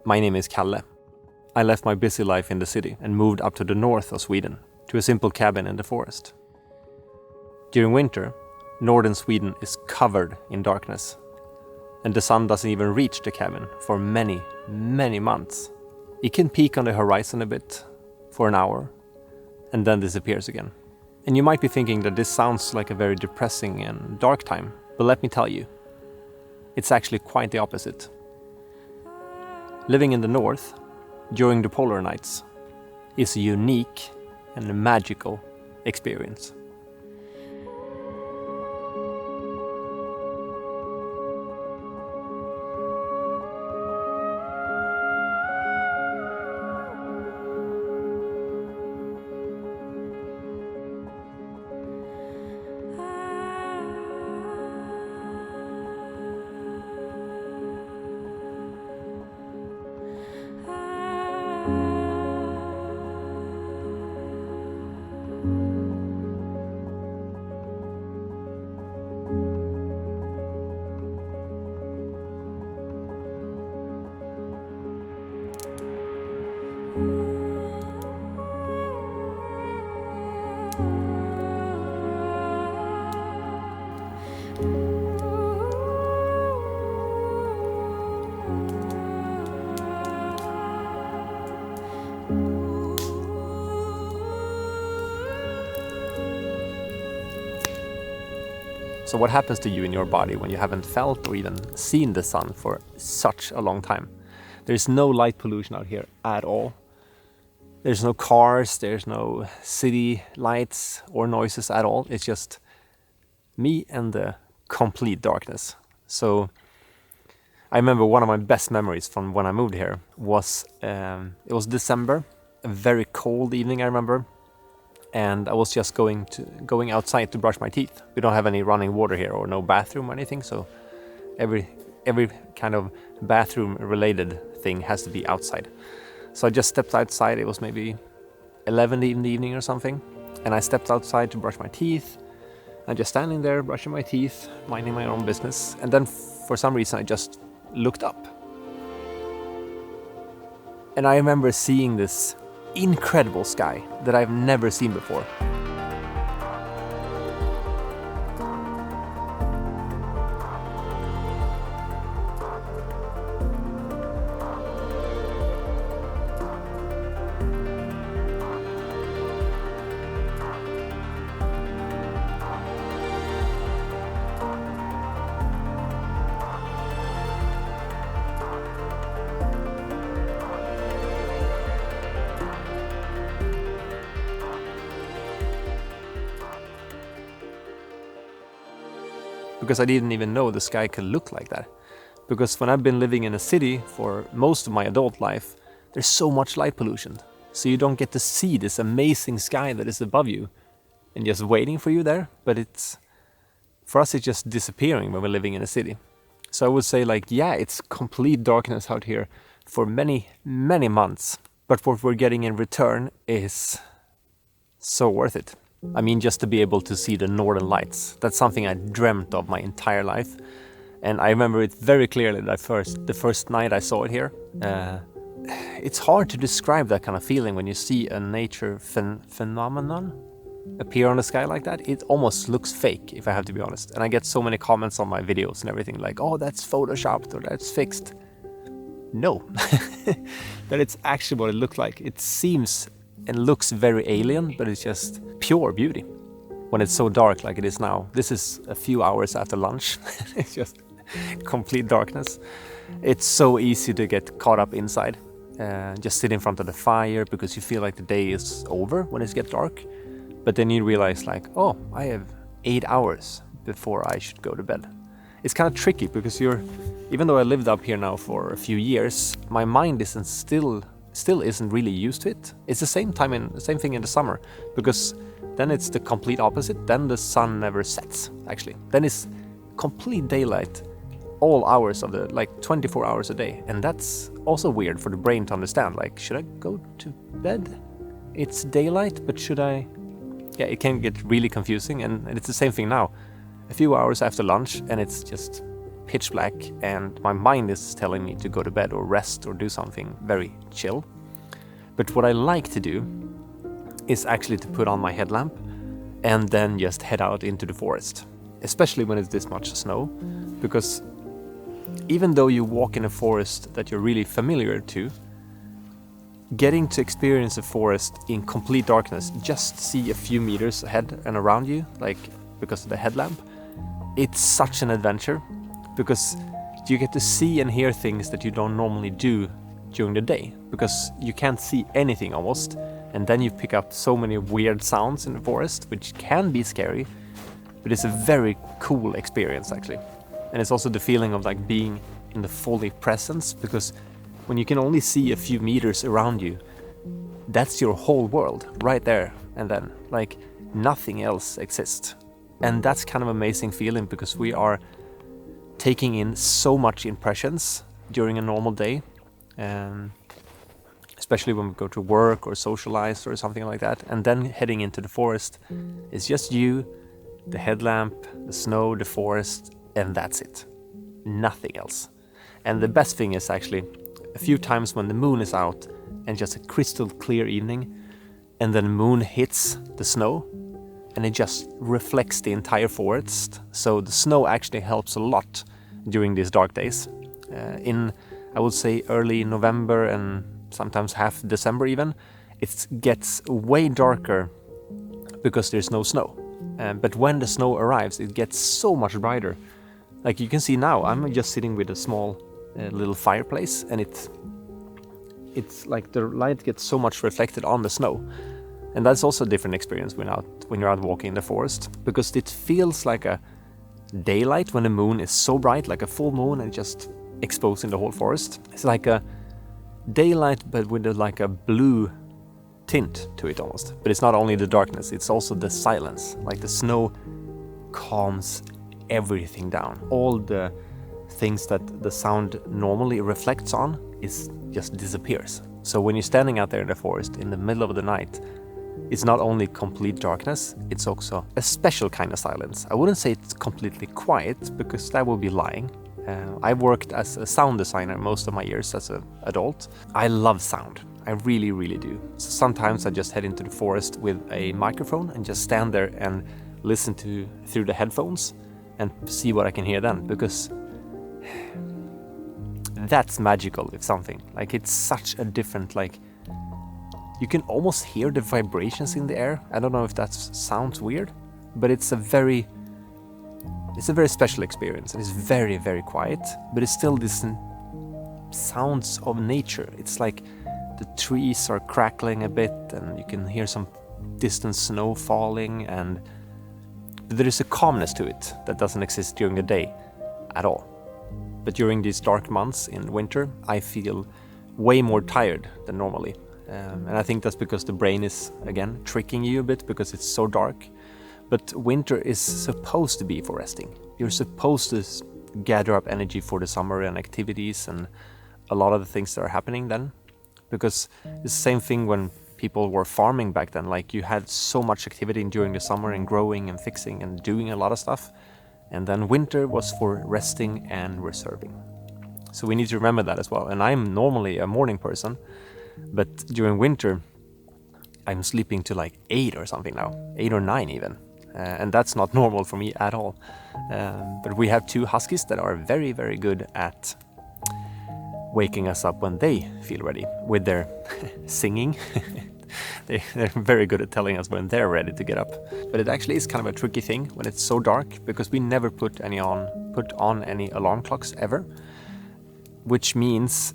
My name is Kalle. I left my busy life in the city and moved up to the north of Sweden, to a simple cabin in the forest. During winter, northern Sweden is covered in darkness, and the sun doesn't even reach the cabin for many, many months. It can peek on the horizon a bit for an hour, and then disappears again. And you might be thinking that this sounds like a very depressing and dark time, but let me tell you, it's actually quite the opposite. Living in the north, during the polar nights, is a unique and a magical experience. So what happens to you in your body when you haven't felt or even seen the sun for such a long time? There's no light pollution out here at all. There's no cars, there's no city lights or noises at all. It's just me and the complete darkness. So I remember one of my best memories from when I moved here was, it was December, a very cold evening I remember. And I was just going outside to brush my teeth. We don't have any running water here or no bathroom or anything, so every kind of bathroom related thing has to be outside. So I just stepped outside. It was maybe 11 in the evening or something, and I stepped outside to brush my teeth. I'm just standing there brushing my teeth, minding my own business, and then for some reason I just looked up. And I remember seeing this incredible sky that I've never seen before. Because I didn't even know the sky could look like that. Because when I've been living in a city for most of my adult life, there's so much light pollution. So you don't get to see this amazing sky that is above you and just waiting for you there. But for us, it's just disappearing when we're living in a city. So I would say it's complete darkness out here for many, many months. But what we're getting in return is so worth it. I mean, just to be able to see the northern lights. That's something I dreamt of my entire life. And I remember it very clearly the first night I saw it here. It's hard to describe that kind of feeling when you see a nature phenomenon appear on the sky like that. It almost looks fake, if I have to be honest. And I get so many comments on my videos and everything like, oh, that's photoshopped or that's fixed. No, that it's actually what it looked like. It seems and looks very alien, but it's just pure beauty when it's so dark like it is now. This is a few hours after lunch. It's just complete darkness. It's so easy to get caught up inside, just sit in front of the fire because you feel like the day is over when it gets dark. But then you realize oh, I have 8 hours before I should go to bed. It's kind of tricky because even though I lived up here now for a few years, my mind still isn't really used to it. It's the same thing in the summer, because then it's the complete opposite. Then the sun never sets, actually. Then it's complete daylight all hours of 24 hours a day. And that's also weird for the brain to understand. Should I go to bed? It's daylight, but should I? Yeah, it can get really confusing, and it's the same thing now. A few hours after lunch, and it's just pitch black and my mind is telling me to go to bed or rest or do something very chill. But what I like to do is actually to put on my headlamp and then just head out into the forest, especially when it's this much snow, because even though you walk in a forest that you're really familiar to, getting to experience a forest in complete darkness, just see a few meters ahead and around you, like because of the headlamp, it's such an adventure, because you get to see and hear things that you don't normally do during the day, because you can't see anything almost, and then you pick up so many weird sounds in the forest, which can be scary, but it's a very cool experience actually. And it's also the feeling of like being in the fully presence, because when you can only see a few meters around you, that's your whole world right there and then, like nothing else exists. And that's kind of amazing feeling, because we are taking in so much impressions during a normal day, especially when we go to work or socialize or something like that, and then heading into the forest is just you, the headlamp, the snow, the forest, and that's it. Nothing else. And the best thing is actually a few times when the moon is out and just a crystal clear evening, and then the moon hits the snow and it just reflects the entire forest. So the snow actually helps a lot during these dark days. In, I would say, early November and sometimes half December even, it gets way darker because there's no snow. But when the snow arrives, it gets so much brighter. Like you can see now, I'm just sitting with a small little fireplace, and it's like the light gets so much reflected on the snow. And that's also a different experience when you're out walking in the forest, because it feels like a daylight when the moon is so bright, like a full moon, and just exposing the whole forest. It's like a daylight, but with like a blue tint to it almost. But it's not only the darkness, it's also the silence. Like the snow calms everything down. All the things that the sound normally reflects on is just disappears. So when you're standing out there in the forest in the middle of the night, it's not only complete darkness, it's also a special kind of silence. I wouldn't say it's completely quiet, because that would be lying. I've worked as a sound designer most of my years as an adult. I love sound. I really, really do. So sometimes I just head into the forest with a microphone and just stand there and listen through the headphones and see what I can hear then, because that's magical, if something. Like it's such a different, like, you can almost hear the vibrations in the air. I don't know if that sounds weird, but it's a very special experience, and it's very, very quiet, but it's still this sounds of nature. It's like the trees are crackling a bit, and you can hear some distant snow falling, and there is a calmness to it that doesn't exist during the day at all. But during these dark months in winter, I feel way more tired than normally. And I think that's because the brain is, again, tricking you a bit because it's so dark. But winter is supposed to be for resting. You're supposed to gather up energy for the summer and activities and a lot of the things that are happening then. Because it's the same thing when people were farming back then. Like you had so much activity during the summer and growing and fixing and doing a lot of stuff. And then winter was for resting and reserving. So we need to remember that as well. And I'm normally a morning person, but during winter, I'm sleeping to like 8 or something now, 8 or 9 even. And that's not normal for me at all. But we have 2 huskies that are very, very good at waking us up when they feel ready with their singing. They're very good at telling us when they're ready to get up. But it actually is kind of a tricky thing when it's so dark, because we never put on any alarm clocks ever, which means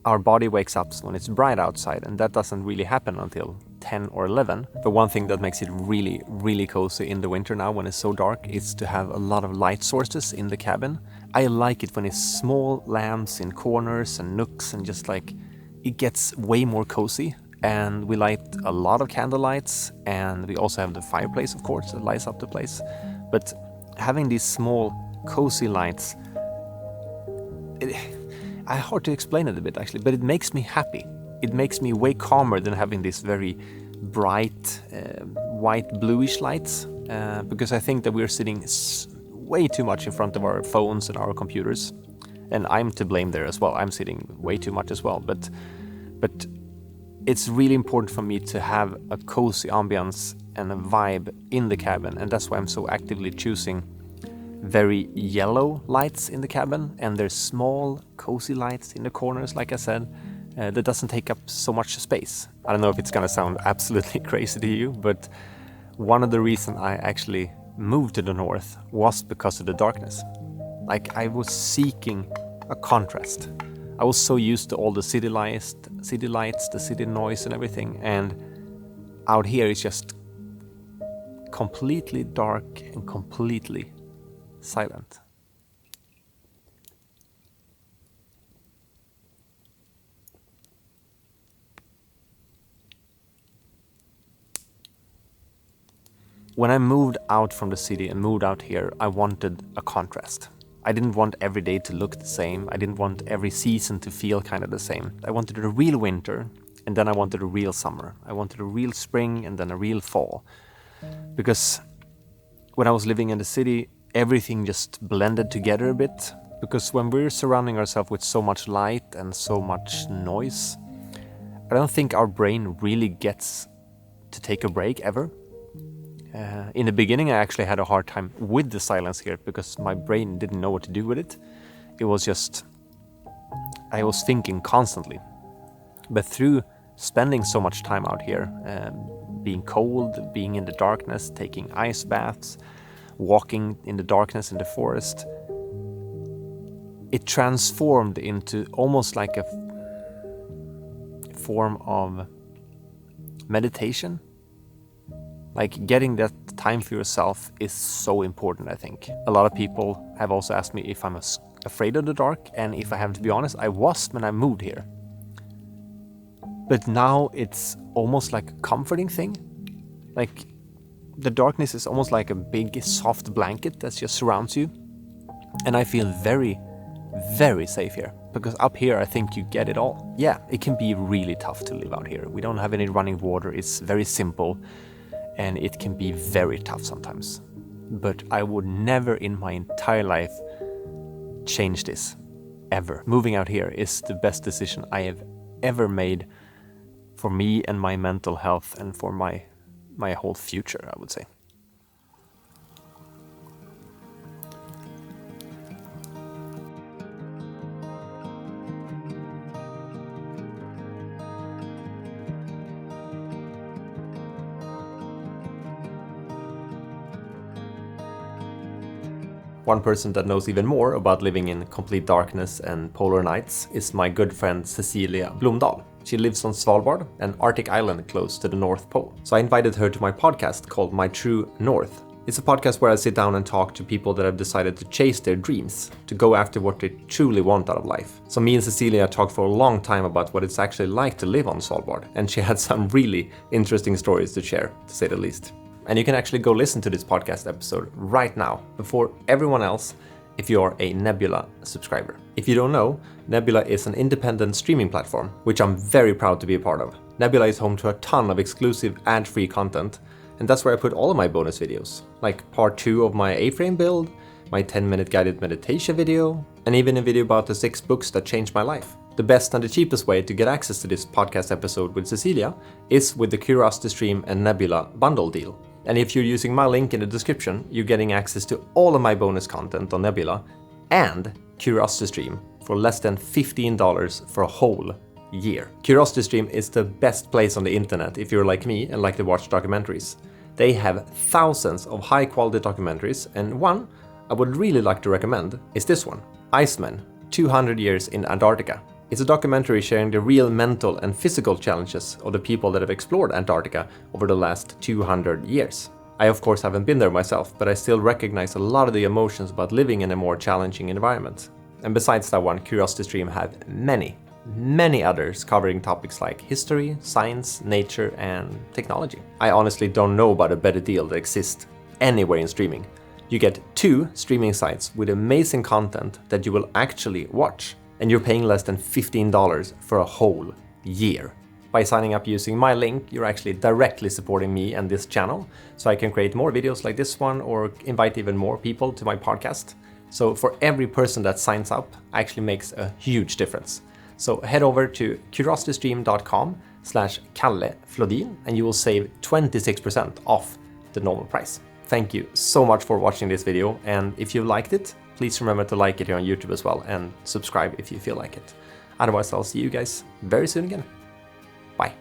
our body wakes up when it's bright outside, and that doesn't really happen until 10 or 11. But one thing that makes it really, really cozy in the winter now when it's so dark is to have a lot of light sources in the cabin. I like it when it's small lamps in corners and nooks, and just like it gets way more cozy. And we light a lot of candle lights, and we also have the fireplace, of course, that lights up the place. But having these small cozy lights, hard to explain it a bit actually, but it makes me happy. It makes me way calmer than having these very bright white bluish lights, because I think that we're sitting way too much in front of our phones and our computers. And I'm to blame there as well. I'm sitting way too much as well. But it's really important for me to have a cozy ambience and a vibe in the cabin. And that's why I'm so actively choosing very yellow lights in the cabin. And there's small, cozy lights in the corners, like I said, that doesn't take up so much space. I don't know if it's gonna sound absolutely crazy to you, but one of the reasons I actually moved to the north was because of the darkness. Like, I was seeking a contrast. I was so used to all the city lights, the city noise and everything, and out here it's just completely dark and completely silent. When I moved out from the city and moved out here, I wanted a contrast. I didn't want every day to look the same. I didn't want every season to feel kind of the same. I wanted a real winter, and then I wanted a real summer. I wanted a real spring, and then a real fall. Because when I was living in the city, everything just blended together a bit. Because when we're surrounding ourselves with so much light and so much noise, I don't think our brain really gets to take a break ever. In the beginning, I actually had a hard time with the silence here because my brain didn't know what to do with it. It was just, I was thinking constantly. But through spending so much time out here, being cold, being in the darkness, taking ice baths, walking in the darkness in the forest, it transformed into almost like a form of meditation. Like, getting that time for yourself is so important, I think. A lot of people have also asked me if I'm afraid of the dark, and if I have to be honest, I was when I moved here. But now it's almost like a comforting thing. Like, the darkness is almost like a big soft blanket that just surrounds you. And I feel very, very safe here. Because up here I think you get it all. Yeah, it can be really tough to live out here. We don't have any running water, it's very simple. And it can be very tough sometimes. But I would never in my entire life change this, ever. Moving out here is the best decision I have ever made for me and my mental health and for my whole future, I would say. One person that knows even more about living in complete darkness and polar nights is my good friend Cecilia Blomdahl. She lives on Svalbard, an Arctic island close to the North Pole. So I invited her to my podcast called My True North. It's a podcast where I sit down and talk to people that have decided to chase their dreams, to go after what they truly want out of life. So me and Cecilia talked for a long time about what it's actually like to live on Svalbard, and she had some really interesting stories to share, to say the least. And you can actually go listen to this podcast episode right now, before everyone else, if you are a Nebula subscriber. If you don't know, Nebula is an independent streaming platform, which I'm very proud to be a part of. Nebula is home to a ton of exclusive ad-free content, and that's where I put all of my bonus videos, like part 2 of my A-frame build, my 10-minute guided meditation video, and even a video about the 6 books that changed my life. The best and the cheapest way to get access to this podcast episode with Cecilia is with the Curiosity Stream and Nebula bundle deal. And if you're using my link in the description, you're getting access to all of my bonus content on Nebula and Curiosity Stream for less than $15 for a whole year. Curiosity Stream is the best place on the internet if you're like me and like to watch documentaries. They have thousands of high quality documentaries, and one I would really like to recommend is this one, Iceman, 200 Years in Antarctica. It's a documentary sharing the real mental and physical challenges of the people that have explored Antarctica over the last 200 years. I of course haven't been there myself, but I still recognize a lot of the emotions about living in a more challenging environment. And besides that one, Curiosity Stream have many others covering topics like history, science, nature, and technology. I honestly don't know about a better deal that exists anywhere in streaming. You get 2 streaming sites with amazing content that you will actually watch. And you're paying less than $15 for a whole year. By signing up using my link, you're actually directly supporting me and this channel, so I can create more videos like this one or invite even more people to my podcast. So for every person that signs up, actually makes a huge difference. So head over to curiositystream.com/Kalle Flodin and you will save 26% off the normal price. Thank you so much for watching this video, and if you liked it, please remember to like it here on YouTube as well and subscribe if you feel like it. Otherwise, I'll see you guys very soon again. Bye.